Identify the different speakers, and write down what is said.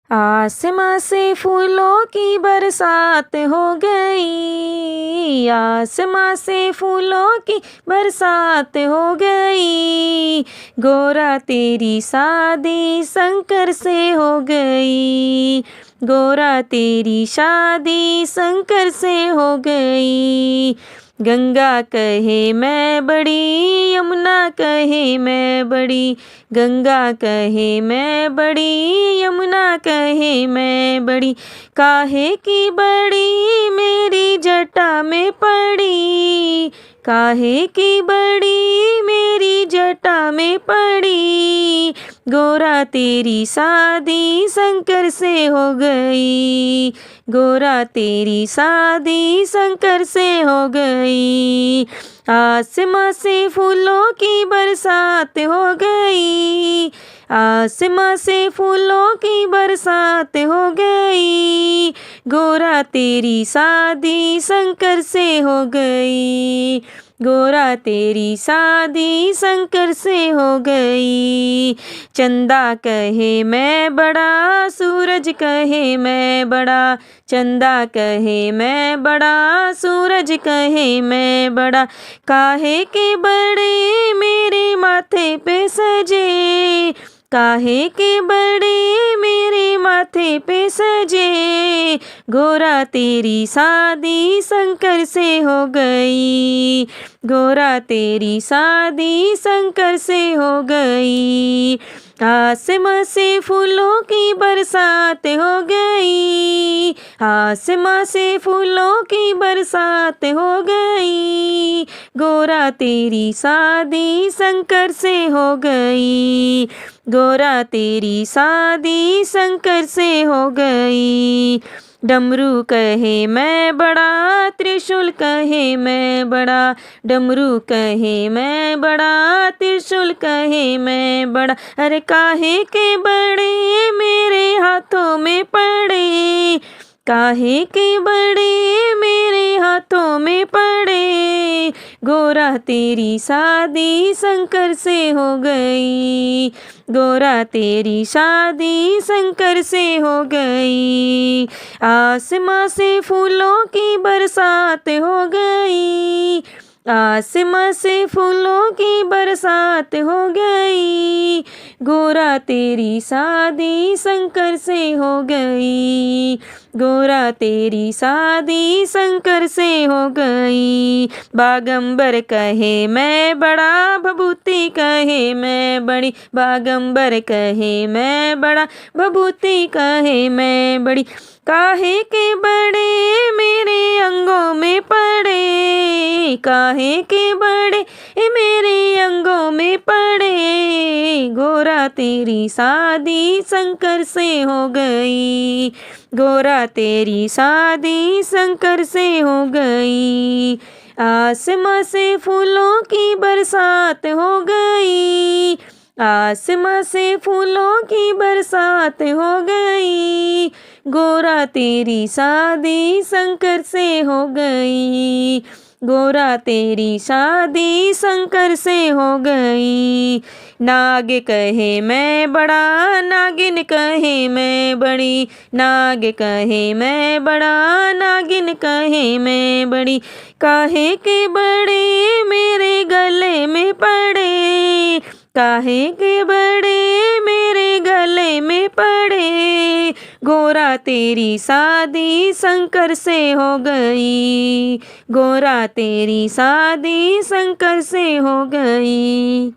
Speaker 1: आसमां से फूलों की बरसात हो गई, आसमां से फूलों की बरसात हो गई। गोरा तेरी शादी शंकर से हो गई, गोरा तेरी शादी शंकर से हो गई। गंगा कहे मैं बड़ी, यमुना कहे मैं बड़ी, गंगा कहे मैं बड़ी, यमुना कहे मैं बड़ी। काहे की बड़ी मेरी जटा में पड़ी, काहे की बड़ी मेरी जटा में पड़ी। गोरा तेरी शादी शंकर से हो गई, गोरा तेरी शादी शंकर से हो गई। आसमां से फूलों की बरसात हो गई, आसमां से फूलों की बरसात हो गई। गोरा तेरी शादी शंकर से हो गई, गोरा तेरी शादी शंकर से हो गई। चंदा कहे मैं बड़ा, सूरज कहे मैं बड़ा, चंदा कहे मैं बड़ा, सूरज कहे मैं बड़ा। काहे के बड़े मेरे माथे पे सजे, काहे के बड़े मेरे माथे पे सजे। गोरा तेरी शादी शंकर से हो गई, गोरा तेरी शादी शंकर से हो गई। आसमां से फूलों की बरसात हो गई, आसमां से फूलों की बरसात हो गई। गोरा तेरी शादी शंकर से हो गई, गोरा तेरी शादी शंकर से हो गई। डमरू कहे मैं बड़ा, त्रिशूल कहे मैं बड़ा, डमरू कहे मैं बड़ा, त्रिशूल कहे मैं बड़ा। अरे काहे के बड़े मेरे हाथों में पड़े, काहे के बड़े मेरे हाथों में पड़े। गोरा तेरी शादी शंकर से हो गई, गोरा तेरी शादी शंकर से हो गई। आसमां से फूलों की बरसात हो गई, आसमां से फूलों की बरसात हो गई। गोरा तेरी शादी शंकर से हो गई, गोरा तेरी शादी शंकर से हो गई। बागंबर कहे मैं बड़ा, भभूति कहे मैं बड़ी, बागंबर कहे मैं बड़ा, भभूति कहे मैं बड़ी। काहे के बड़े मेरे अंगों में पड़े, काहे के बड़े मेरे अंगों में पड़े। गोरा तेरी शादी शंकर से हो गई, गोरा तेरी शादी शंकर से हो गई। आसमां से फूलों की बरसात हो गई, आसमां से फूलों की बरसात हो गई। गोरा तेरी शादी शंकर से हो गई, गोरा तेरी शादी शंकर से हो गई। नाग कहे मैं बड़ा, नागिन कहे मैं बड़ी, नाग कहे मैं बड़ा, नागिन कहे मैं बड़ी। काहे के बड़े मेरे गले में पड़े, काहे के बड़े मेरे गले में पड़े। गोरा तेरी शादी शंकर से हो गई, गोरा तेरी शादी शंकर से हो गई।